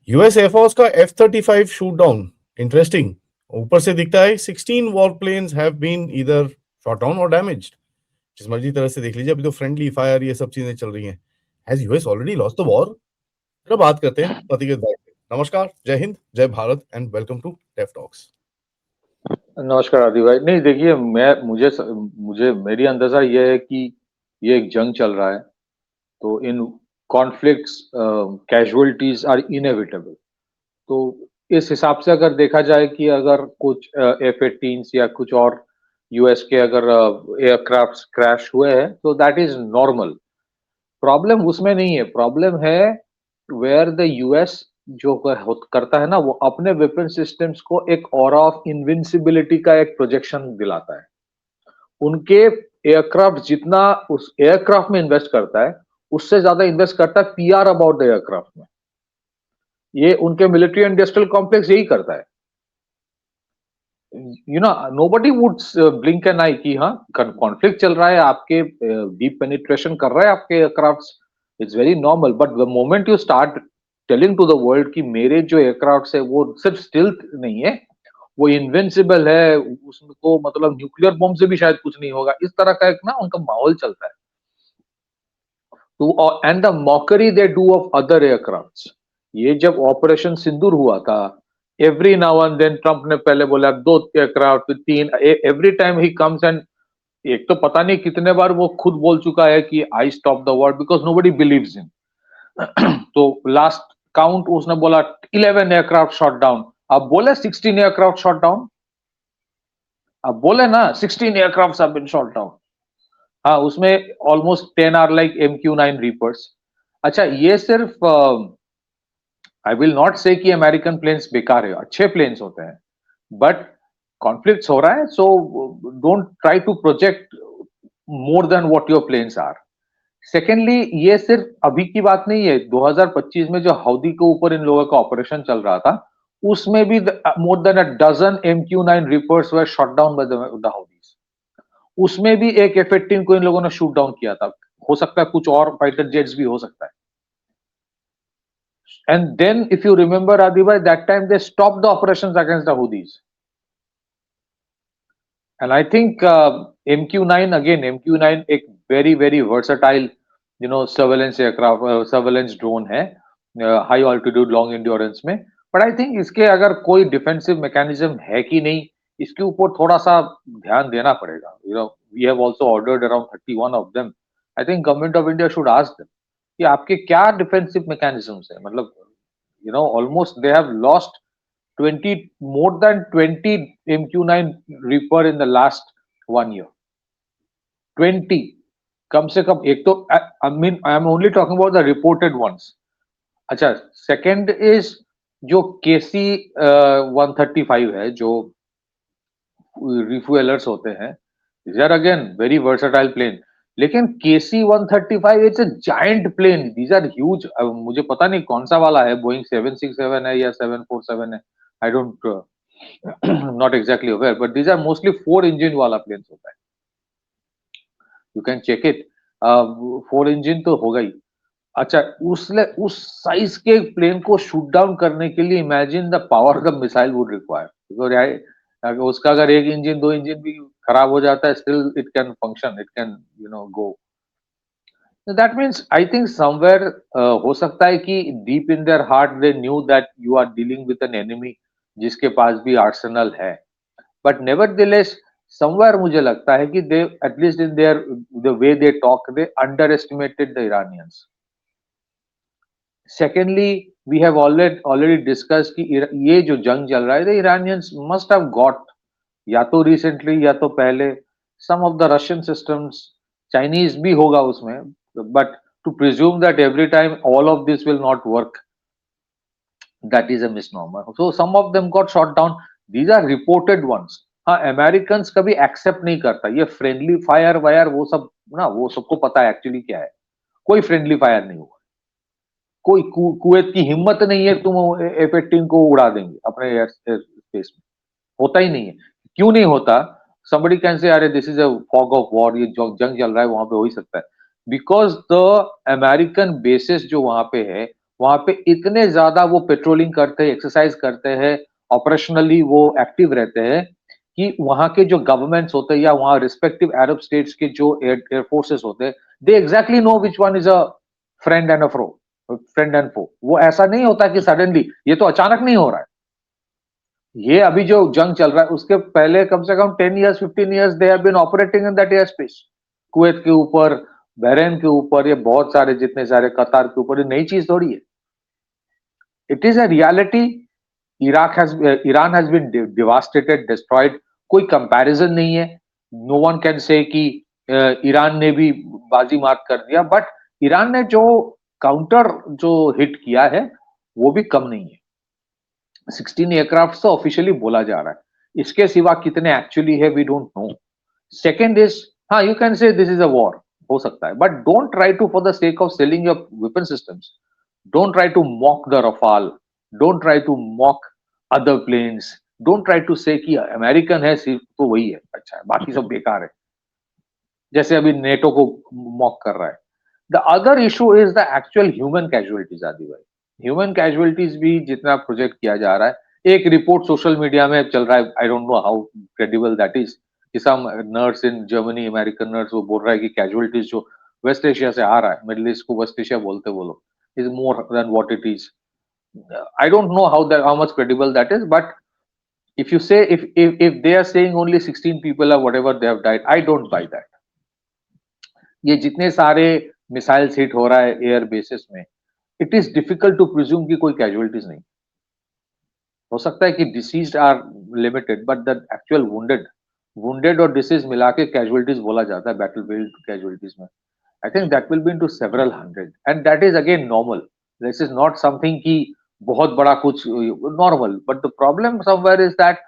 US air force का F-35 shoot down interesting. ऊपर से दिखता है 16 war planes have been either shot down और डैमेज्ड। जिस मर्जी तरह से देख लीजिए, अभी तो फ्रेंडली फायर ये सब चीजें चल रही हैं। Has US already lost the war? चलो बात करते हैं प्रतिगत भाई से। नमस्कार, जय हिंद, जय Bharat and welcome to TEF talks. नमस्कार आदि भाई। नहीं देखिए, मुझे मेरी अंदाजा ये है कि ये एक जंग चल रहा है, तो इन कॉन्फ्लिक्ट्स कैजुअलिटीज आर इनएविटेबल। तो इस हिसाब से अगर देखा जाए कि अगर कुछ F-18 या कुछ और यूएस के अगर एयरक्राफ्ट क्रैश हुए हैं तो दैट इज नॉर्मल। प्रॉब्लम उसमें नहीं है, प्रॉब्लम है वेयर द यूएस जो करता है ना, वो अपने वेपन सिस्टम्स को एक ऑरा ऑफ इनविंसिबिलिटी का एक प्रोजेक्शन दिलाता है। उनके एयरक्राफ्ट जितना उस एयरक्राफ्ट में इन्वेस्ट करता है, उससे ज्यादा इन्वेस्ट करता है पीआर अबाउट द एयरक्राफ्ट में। ये उनके मिलिट्री इंडस्ट्रियल कॉम्प्लेक्स यही करता है। नोबडी वुड ब्लिंक एन आई कि हाँ कॉन्फ्लिक्ट चल रहा है, आपके डीप पेनिट्रेशन कर रहा है आपके aircraft. It's very normal, but the moment you start telling to the world कि मेरे जो एयरक्राफ्ट है वो सिर्फ स्टिल्थ नहीं है, वो इनविंसिबल है, उसको मतलब न्यूक्लियर बॉम्ब से भी शायद कुछ नहीं होगा, इस तरह का एक ना उनका माहौल चलता है। तो and the mockery they do of other aircraft. ये जब ऑपरेशन सिंदूर हुआ था, every now and then Trump ने पहले बोला 2 एयरक्राफ्ट, फिर 3, एवरी टाइम ही कम्स एंड एक तो पता नहीं कितने बार वो खुद बोल चुका है कि I stop the war because nobody believes in. तो लास्ट काउंट उसने बोला 11 एयरक्राफ्ट शॉट डाउन। अब बोले 16 एयरक्राफ्ट शॉट डाउन। अब बोले ना 16 aircraft have been shot down. हाँ, उसमें almost 10 are like MQ-9 reapers. अच्छा, ये सिर्फ आई विल नॉट से कि अमेरिकन प्लेन्स बेकार है, अच्छे प्लेन्स होते हैं, बट कॉन्फ्लिक्ट्स हो रहा है, so don't try to project more than what your planes are. Secondly, ये सिर्फ अभी की बात नहीं है, 2025 में जो हौदी के ऊपर इन लोगों का ऑपरेशन चल रहा था, उसमें भी more than a dozen MQ-9 reapers were shot down by the Houthis. उसमें भी एक F-18 को इन लोगों ने शूट डाउन किया था। हो सकता है कुछ और फाइटर जेट्स भी हो सकता है। And then if you remember Adi भाई, that time they stop the operations against the Houthis. And I think MQ-9 again, MQ-9 एक very very versatile, surveillance aircraft, surveillance drone है, high altitude long endurance में। But I think इसके अगर कोई defensive mechanism है कि नहीं, इसके ऊपर थोड़ा सा ध्यान देना पड़ेगा। We have also ordered around 31 of them. I think government of India should ask them कि आपके क्या defensive mechanisms है। मतलब almost they have lost 20, more than 20 MQ-9 Reaper in the last 1 year. 20 कम से कम। एक तो I am only talking about the reported ones. अच्छा, सेकंड इज जो KC 135 है, जो रिफ्यूएलर्स होते हैं, these are again very versatile plane. लेकिन KC 135 it's a giant plane, these are huge. मुझे पता नहीं कौन सा वाला है, बोइंग 767 है या 747 है, I don't not exactly aware, but these are mostly 4 engine वाला प्लेन होता है। You can check it, 4 engine तो होगा ही। अच्छा, उस साइज के प्लेन को शूट डाउन करने के लिए imagine the power the missile would require. Because उसका अगर एक इंजन 2 इंजन भी खराब हो जाता है, still it can function, it can go. That means I think somewhere हो सकता है कि deep in their heart they knew that you are dealing with an enemy जिसके पास भी आर्सेनल है। बट नेवरदलेस समवेयर मुझे लगता है कि they at least in their the way they talk, they underestimated the Iranians. Secondly, we have already discuss कि ये जो जंग चल रहा है, the Iranians must have got, या तो रिसेंटली या तो पहले, some of the Russian systems. Chinese भी होगा उसमें, but to presume that every time all of this will not work, that is a misnomer. So some of them got shot down, these are reported ones. हाँ, American कभी accept नहीं करता ये friendly fire wire, वो सब ना, वो सबको पता है एक्चुअली क्या है। कोई फ्रेंडली फायर नहीं हुआ, कोई कुवैत की हिम्मत नहीं है तुम F-18 को उड़ा देंगे अपने एयर स्पेस में, होता ही नहीं है। क्यों नहीं होता? somebody can say अरे this is a fog of war, ये जंग चल रहा है, वहां पे हो ही सकता है। बिकॉज द अमेरिकन बेसिस जो वहां पे है, वहां पे इतने ज्यादा वो पेट्रोलिंग करते हैं, एक्सरसाइज करते हैं, ऑपरेशनली वो एक्टिव रहते हैं कि वहां के जो गवर्नमेंट्स होते हैं या वहां रिस्पेक्टिव अरब स्टेट्स के जो एयर फोर्सेस होते हैं, they exactly know which one is a friend and a friend and foe. वो ऐसा नहीं होता कि सडनली, ये तो अचानक नहीं हो रहा है। ये अभी जो जंग चल रहा है उसके पहले कम से कम 10 years 15 years they have been operating in that air space. Kuwait के ऊपर, बहरीन के ऊपर, ये बहुत सारे जितने सारे कतार के ऊपर, ये नई चीज थोड़ी है। It is a reality. Iran has been devastated, destroyed. कोई कंपैरिजन नहीं है। नो वन कैन से कि ईरान ने भी बाजी मात कर दिया, बट ईरान ने जो काउंटर जो हिट किया है वो भी कम नहीं है। 16 एयरक्राफ्ट तो ऑफिशियली बोला जा रहा है, इसके सिवा कितने एक्चुअली है we don't know. Second is, हाँ you can say this is a war, हो सकता है, but don't try to for the sake of selling your weapon systems, don't try to mock the Rafale, don't try to mock other planes, don't try to say कि American है सिर्फ तो वही है अच्छा है, बाकी सब बेकार है, जैसे अभी नेटो को मॉक कर रहा है। The other issue is the actual human casualties आदि भाई। ह्यूमन कैजुअलिटीज भी जितना प्रोजेक्ट किया जा रहा है, एक रिपोर्ट सोशल मीडिया में चल रहा है, I don't know how credible that is, कि some nurse in Germany, American nurse, वो बोल रहा है कि कैजुअलिटीज जो वेस्ट एशिया से आ रहा है, मिडिल ईस्ट को वेस्ट एशिया बोलते वो लोग, is more than what it is. I don't know how much credible that is, but if you say if they are saying only 16 people or whatever they have died, I don't buy that. ये जितने सारे missiles hit हो रहा है air bases में, it is difficult to presume कि कोई casualties नहीं। हो सकता है कि deceased are limited, but the actual wounded और डिसीज मिला के कैजुअलिटीज बोला जाता है बैटलफील्ड कैजुअलिटीज में। I think that will be into several hundred, and that is again normal. This is not something कि बहुत बड़ा कुछ, normal. But the problem somewhere is that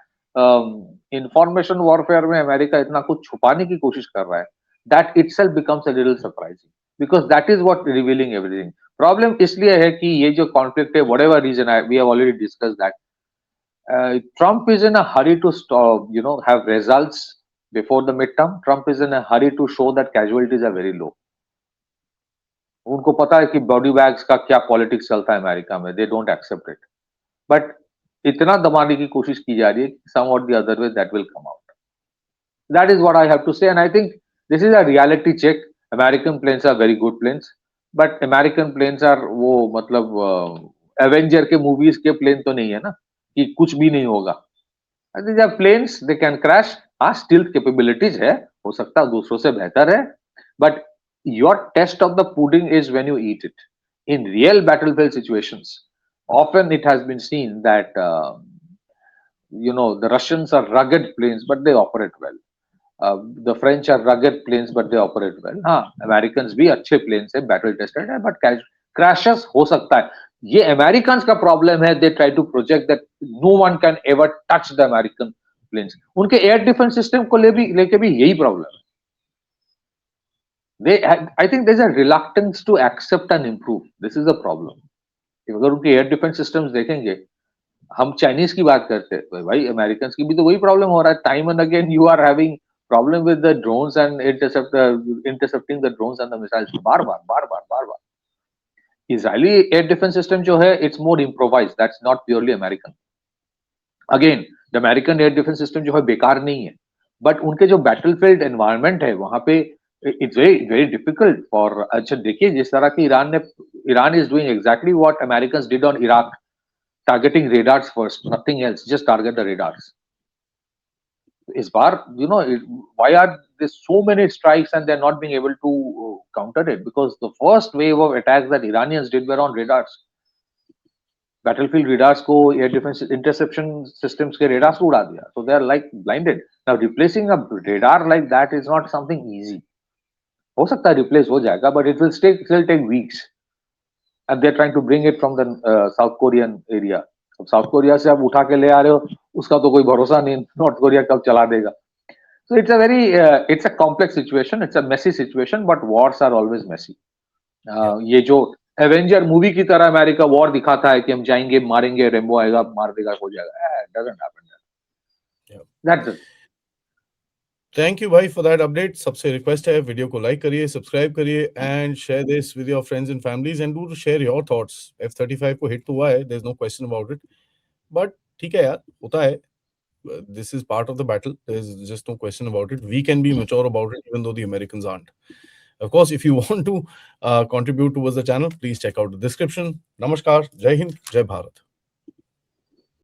information warfare में अमेरिका इतना कुछ छुपाने की कोशिश कर रहा है, that itself becomes a little surprising, because that is what revealing everything. Problem इसलिए है कि ये जो कॉन्फ्लिक्ट है, whatever reason, we have already discuss that, Trump is in a hurry to stop, have results before the midterm. Trump is in a hurry to show that casualties are very low. उनको पता है कि body bags का क्या politics चलता है America में, they don't accept it, but इतना दबाने की कोशिश की जा रही है कि सम और the other way that will come out. That is what I have to say, and I think this is a reality check. American planes are very good planes, but American planes are वो, मतलब Avenger के movies के plane तो नहीं है ना कि कुछ भी नहीं होगा। these are planes, they can crash। हाँ, stealth capabilities है, हो सकता है दूसरों से बेहतर है, but your test of the pudding is when you eat it. In real battlefield situations, often it has been seen that the Russians are rugged planes, but they operate well. The French are rugged planes, but they operate well. हाँ, Americans भी अच्छे planes है, battle tested है, but crashes हो सकता है। ये American का प्रॉब्लम है, they try to project that no one can ever touch the American planes. उनके एयर डिफेंस सिस्टम को लेके भी यही प्रॉब्लम है। They, I think there is a reluctance to accept and improve, this is the problem. अगर उनके air defence systems देखेंगे, हम चाइनीज की बात करते हैं भाई, अमेरिकन की भी तो वही प्रॉब्लम हो रहा है। Time and again you are having problem with the drones and intercepting the drones and the missiles, बार बार बार बार बार बार। Israeli air defense system जो है, it's more improvised, that's not purely American. Again, the American air defense system जो है बेकार नहीं है, but उनके जो battlefield environment है वहां पे it's very difficult for, अच्छा देखिए जिस तरह की Iran is doing exactly what Americans did on Iraq, targeting radars first, nothing else, just target the radars. इस बार why are there so many strikes and they're not being able to counter it? Because the first wave of attacks that Iranians did were on radars. Battlefield radars को air defense interception systems के radars को उड़ा दिया, so they are like blinded. Now replacing a radar like that is not something easy. हो सकता है replace हो जाएगा, but it will still take weeks, and they're trying to bring it from the South Korean area. South Korea से आप उठा के ले आ रहे हो, उसका तो कोई भरोसा नहीं, नॉर्थ कोरिया कब चला देगा। So it's a complex situation, it's a messy situation, but wars are always messy. ये जो एवेंजर मूवी की तरह अमेरिका वॉर दिखाता है कि हम जाएंगे, मारेंगे, रेम्बो आएगा, मार देगा, हो जाएगा, it doesn't happen. That's it. Thank you भाई फॉर दैट अपडेट। सबसे रिक्वेस्ट है वीडियो को लाइक करिए, सब्सक्राइब करिए and share this with your friends and families and do share your thoughts. F-35 को हिट तो हुआ है, there is no question about it, but ठीक है यार, होता है। This is part of the battle. There's just no question about it. We can be mature about it, even though the Americans aren't. Of course, if you want to contribute towards the channel, please check out the description. Namaskar, Jai Hind, Jai Bharat.